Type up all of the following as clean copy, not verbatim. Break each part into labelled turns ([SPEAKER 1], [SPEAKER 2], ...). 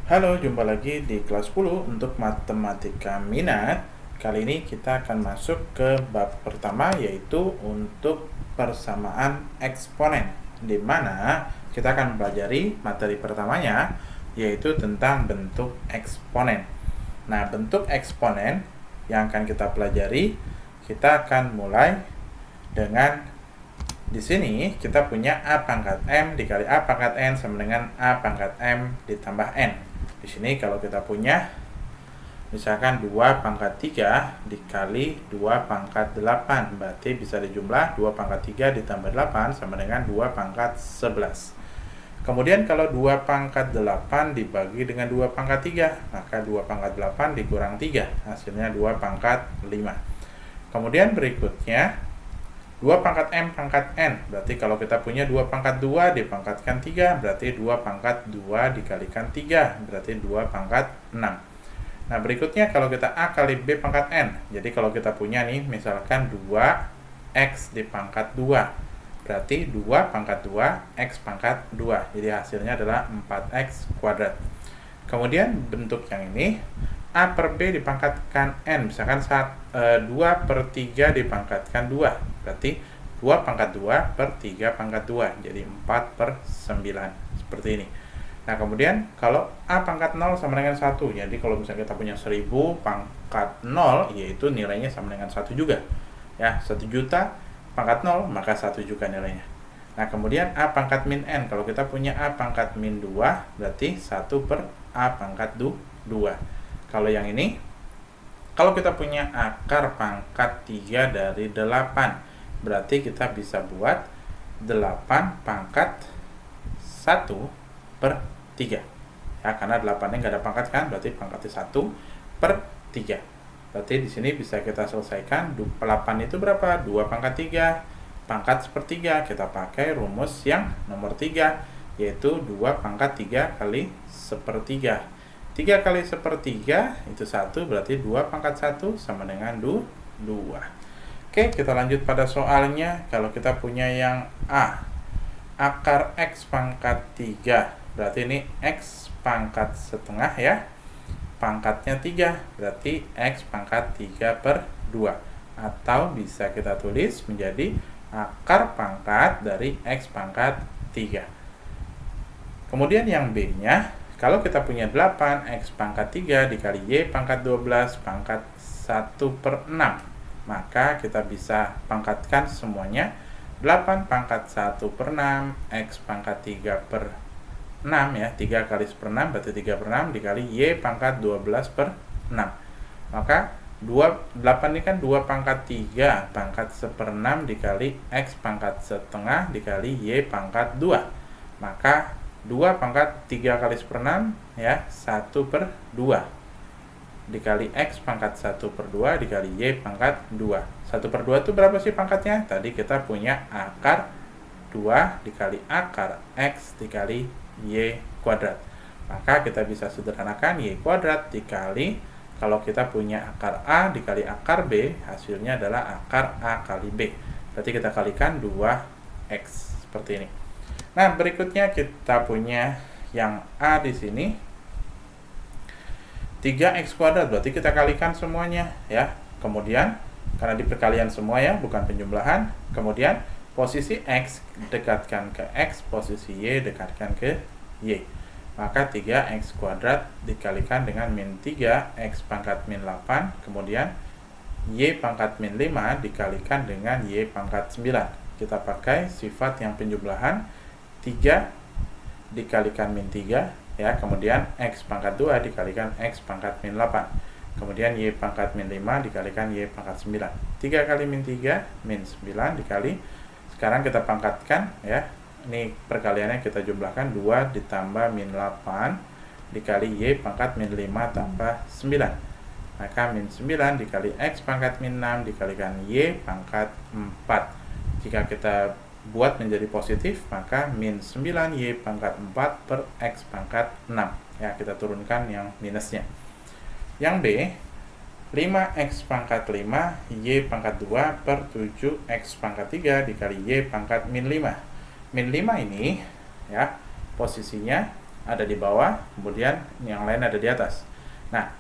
[SPEAKER 1] Halo, jumpa lagi di kelas 10 untuk matematika minat. Kali ini kita akan masuk ke bab pertama, yaitu untuk persamaan eksponen, di mana kita akan mempelajari materi pertamanya, yaitu tentang bentuk eksponen. Nah, bentuk eksponen yang akan kita pelajari, kita akan mulai dengan di sini kita punya A pangkat M dikali A pangkat N sama dengan A pangkat M ditambah N. Di sini kalau kita punya misalkan 2 pangkat 3 dikali 2 pangkat 8, berarti bisa dijumlah 2 pangkat 3 ditambah 8 sama dengan 2 pangkat 11. Kemudian kalau 2 pangkat 8 dibagi dengan 2 pangkat 3, maka 2 pangkat 8 dikurang 3, hasilnya 2 pangkat 5. Kemudian berikutnya 2 pangkat M pangkat N, berarti kalau kita punya 2 pangkat 2 dipangkatkan 3, berarti 2 pangkat 2 dikalikan 3, berarti 2 pangkat 6. Nah, berikutnya kalau kita A kali B pangkat N, jadi kalau kita punya nih, misalkan 2X dipangkat 2, berarti 2 pangkat 2, X pangkat 2, jadi hasilnya adalah 4X kuadrat. Kemudian bentuk yang ini, A per B dipangkatkan N, misalkan 2 per 3 dipangkatkan 2, berarti 2 pangkat 2 per 3 pangkat 2, jadi 4 per 9, seperti ini. Nah, kemudian kalau A pangkat 0 sama dengan 1, jadi kalau misalnya kita punya 1000 pangkat 0, yaitu nilainya sama dengan 1 juga. Ya, 1 juta pangkat 0, maka 1 juga nilainya. Nah, kemudian A pangkat min N, kalau kita punya A pangkat min 2, berarti 1 per A pangkat 2. Kalau yang ini, kalau kita punya akar pangkat 3 dari 8, berarti kita bisa buat 8 pangkat 1 per 3. Ya, karena 8-nya nggak ada pangkat kan, berarti pangkatnya 1 per 3. Berarti di sini bisa kita selesaikan 8 itu berapa? 2 pangkat 3, pangkat sepertiga. Kita pakai rumus yang nomor 3, yaitu 2 pangkat 3 kali sepertiga. 3 kali sepertiga itu 1, berarti 2 pangkat 1 sama dengan 2. Oke, kita lanjut pada soalnya. Kalau kita punya yang A, akar X pangkat 3, berarti ini X pangkat setengah ya, pangkatnya 3, berarti X pangkat 3 per 2, atau bisa kita tulis menjadi akar pangkat dari X pangkat 3. Kemudian yang B nya, kalau kita punya 8 X pangkat 3 dikali Y pangkat 12 pangkat 1 per 6, maka kita bisa pangkatkan semuanya. 8 pangkat 1 per 6 X pangkat 3 per 6 ya, 3 kali 1 per 6 berarti 3 per 6 dikali Y pangkat 12 per 6, maka 8 ini kan 2 pangkat 3 pangkat 1 per 6 dikali X pangkat setengah dikali Y pangkat 2, maka 2 pangkat 3 kali 1 per 6 ya, 1 per 2 dikali X pangkat 1 per 2 dikali Y pangkat 2. 1 per 2 itu berapa sih pangkatnya? Tadi kita punya akar 2 dikali akar X dikali Y kuadrat. Maka kita bisa sederhanakan Y kuadrat dikali, kalau kita punya akar A dikali akar B, hasilnya adalah akar A kali B. Berarti kita kalikan 2X, seperti ini. Nah, berikutnya kita punya yang A di sini 3X kuadrat, berarti kita kalikan semuanya ya. Kemudian karena di perkalian semua ya, bukan penjumlahan. Kemudian posisi X dekatkan ke X, posisi Y dekatkan ke Y. Maka 3X kuadrat dikalikan dengan min 3X pangkat min 8, kemudian Y pangkat min 5 dikalikan dengan Y pangkat 9. Kita pakai sifat yang penjumlahan, 3 dikalikan min 3 ya, kemudian X pangkat 2 dikalikan X pangkat min 8, kemudian Y pangkat min 5 dikalikan Y pangkat 9. 3 kali min 3 min 9 dikali, sekarang kita pangkatkan ya, ini perkaliannya kita jumlahkan, 2 ditambah min 8 dikali Y pangkat min 5 tambah 9, maka min 9 dikali X pangkat min 6 dikalikan Y pangkat 4. Jika kita buat menjadi positif, maka min 9 Y pangkat 4 per X pangkat 6 ya, kita turunkan yang minusnya. Yang B, 5X pangkat 5 Y pangkat 2 per 7X pangkat 3 dikali Y pangkat min 5. Min 5 ini ya, posisinya ada di bawah, kemudian yang lain ada di atas. Nah,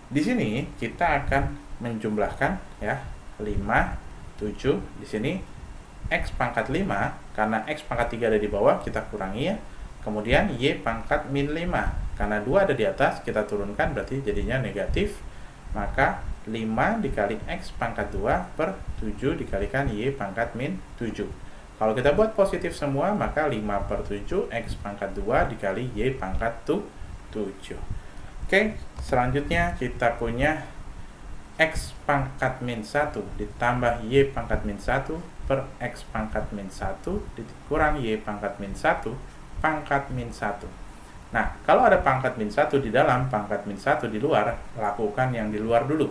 [SPEAKER 1] di sini kita akan menjumlahkan ya 5, 7, di sini X pangkat 5, karena X pangkat 3 ada di bawah, kita kurangi ya. Kemudian Y pangkat min 5, karena 2 ada di atas, kita turunkan, berarti jadinya negatif. Maka 5 dikali X pangkat 2 per 7 dikalikan Y pangkat min 7. Kalau kita buat positif semua, maka 5 per 7 X pangkat 2 dikali Y pangkat 7. Oke, selanjutnya kita punya X pangkat min 1 ditambah Y pangkat min 1 per X pangkat min 1 dikurang Y pangkat min 1 pangkat min 1. Nah, kalau ada pangkat min 1 di dalam, pangkat min 1 di luar, lakukan yang di luar dulu.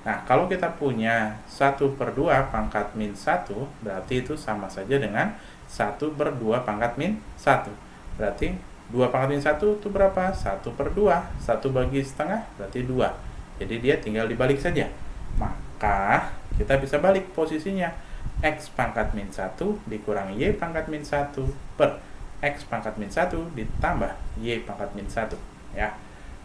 [SPEAKER 1] Nah, kalau kita punya 1 per 2 pangkat min 1, berarti itu sama saja dengan 1 per 2 pangkat min 1. Berarti 2 pangkat min 1 itu berapa? 1 per 2. 1 bagi setengah berarti 2. Jadi dia tinggal dibalik saja. Maka kita bisa balik posisinya. X pangkat min 1 dikurangi Y pangkat min 1 per X pangkat min 1 ditambah Y pangkat min 1. Ya.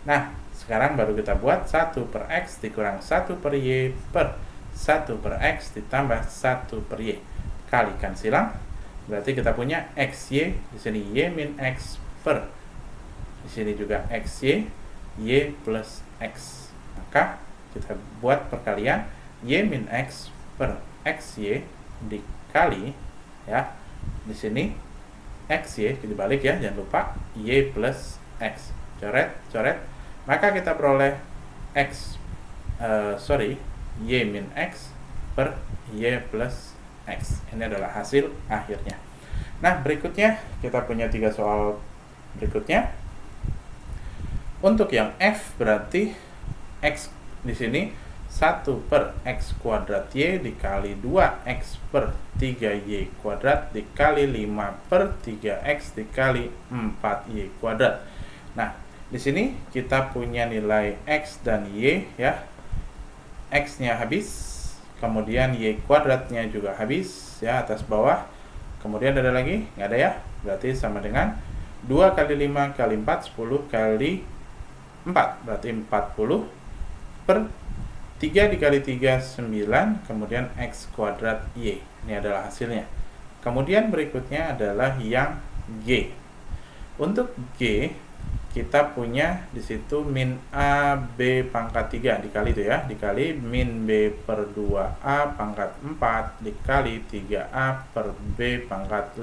[SPEAKER 1] Nah, sekarang baru kita buat 1 per X dikurang 1 per Y per 1 per X ditambah 1 per Y. Kalikan silang. Berarti kita punya XY, di sini Y min X per, di sini juga XY, Y plus X. Maka kita buat perkalian Y min X per XY dikali, ya, di sini XY dibalik ya, jangan lupa, Y plus X. Coret. Maka kita peroleh Y min X per Y plus X. Ini adalah hasil akhirnya. Nah, berikutnya kita punya 3 soal berikutnya. Untuk yang F berarti X di sini 1 per X kuadrat Y dikali 2X per 3Y kuadrat dikali 5 per 3X dikali 4Y kuadrat. Nah, di sini kita punya nilai X dan Y ya. X-nya habis, kemudian Y kuadratnya juga habis ya, atas bawah. Kemudian ada lagi? Nggak ada ya. Berarti sama dengan 2 kali 5 kali 4, 10 kali 4. Berarti 40 per 3 dikali 3, 9. Kemudian X kuadrat Y. Ini adalah hasilnya. Kemudian berikutnya adalah yang G. Untuk G, kita punya di situ min A B pangkat 3 dikali itu ya, dikali min B per 2A pangkat 4 dikali 3A per B pangkat 5.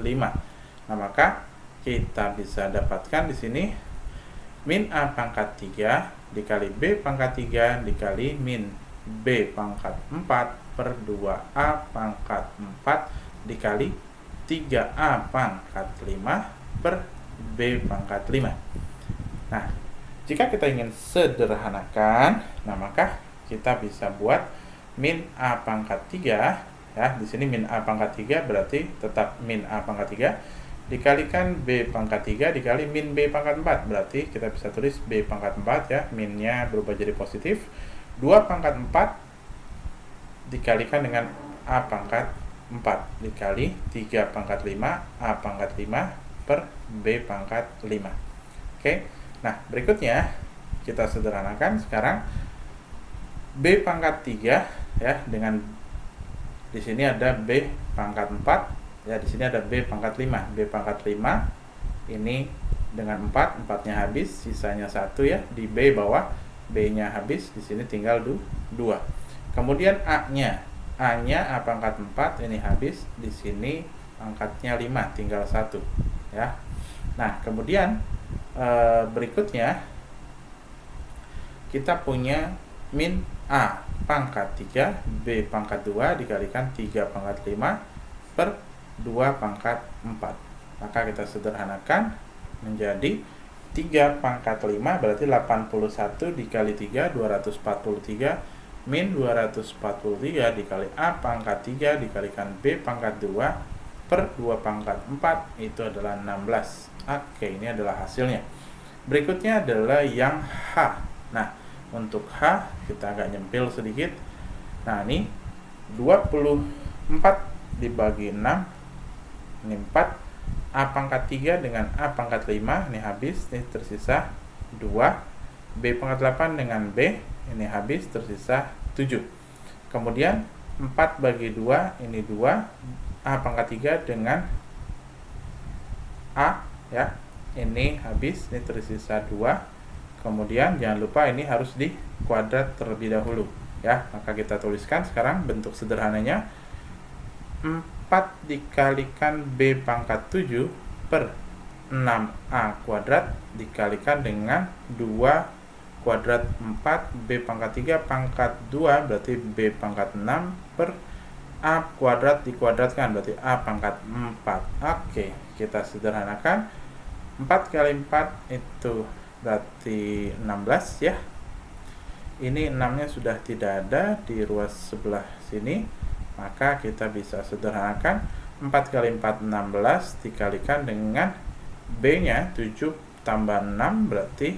[SPEAKER 1] Nah, maka kita bisa dapatkan di sini min A pangkat 3 dikali B pangkat 3 dikali min B pangkat 4 per 2A pangkat 4 dikali 3A pangkat 5 per B pangkat 5. Nah, jika kita ingin sederhanakan, nah maka kita bisa buat min A pangkat 3 ya. Di sini min A pangkat 3 berarti tetap min A pangkat 3 dikalikan B pangkat 3 dikali min B pangkat 4. Berarti kita bisa tulis B pangkat 4 ya, minnya berubah jadi positif. 2 pangkat 4 dikalikan dengan A pangkat 4 dikali 3 pangkat 5 A pangkat 5 per B pangkat 5. Oke. Nah, berikutnya kita sederhanakan sekarang B pangkat 3 ya, dengan di sini ada B pangkat 4 ya, di sini ada B pangkat 5. B pangkat 5 ini dengan 4, 4-nya habis, sisanya 1 ya, di B bawah, B-nya habis, di sini tinggal 2. Kemudian A-nya A pangkat 4 ini habis, di sini angkatnya 5, tinggal 1 ya. Nah, kemudian berikutnya kita punya min A pangkat 3 B pangkat 2 dikalikan 3 pangkat 5 per 2 pangkat 4. Maka kita sederhanakan menjadi 3 pangkat 5 berarti 81 dikali 3 243 min 243 dikali A pangkat 3 dikalikan B pangkat 2 per 2 pangkat 4 itu adalah 16. Oke, ini adalah hasilnya. Berikutnya adalah yang H. Nah, untuk H kita agak nyempil sedikit. Nah, ini 24 dibagi 6. Ini 4 A pangkat 3 dengan A pangkat 5, ini habis, ini tersisa 2. B pangkat 8 dengan B, ini habis, tersisa 7. Kemudian 4 bagi 2, ini 2. A pangkat 3 dengan A, ya, ini habis, ini tersisa 2. Kemudian jangan lupa ini harus di kuadrat terlebih dahulu, ya. Maka kita tuliskan sekarang bentuk sederhananya, 4 dikalikan B pangkat 7 per 6A kuadrat dikalikan dengan 2 kuadrat 4 B pangkat 3 pangkat 2, berarti B pangkat 6 per A kuadrat dikuadratkan, berarti A pangkat 4. Oke, kita sederhanakan. 4 kali 4 itu berarti 16, ya. Ini 6-nya sudah tidak ada di ruas sebelah sini, maka kita bisa sederhanakan 4 kali 4 16 dikalikan dengan B-nya 7 tambah 6, berarti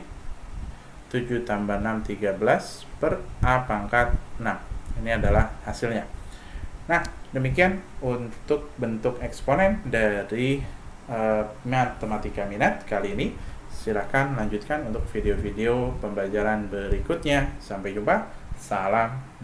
[SPEAKER 1] 7 tambah 6 13 per A pangkat 6. Ini adalah hasilnya. Nah, demikian untuk bentuk eksponen dari matematika minat kali ini. Silakan lanjutkan untuk video-video pembelajaran berikutnya. Sampai jumpa. Salam.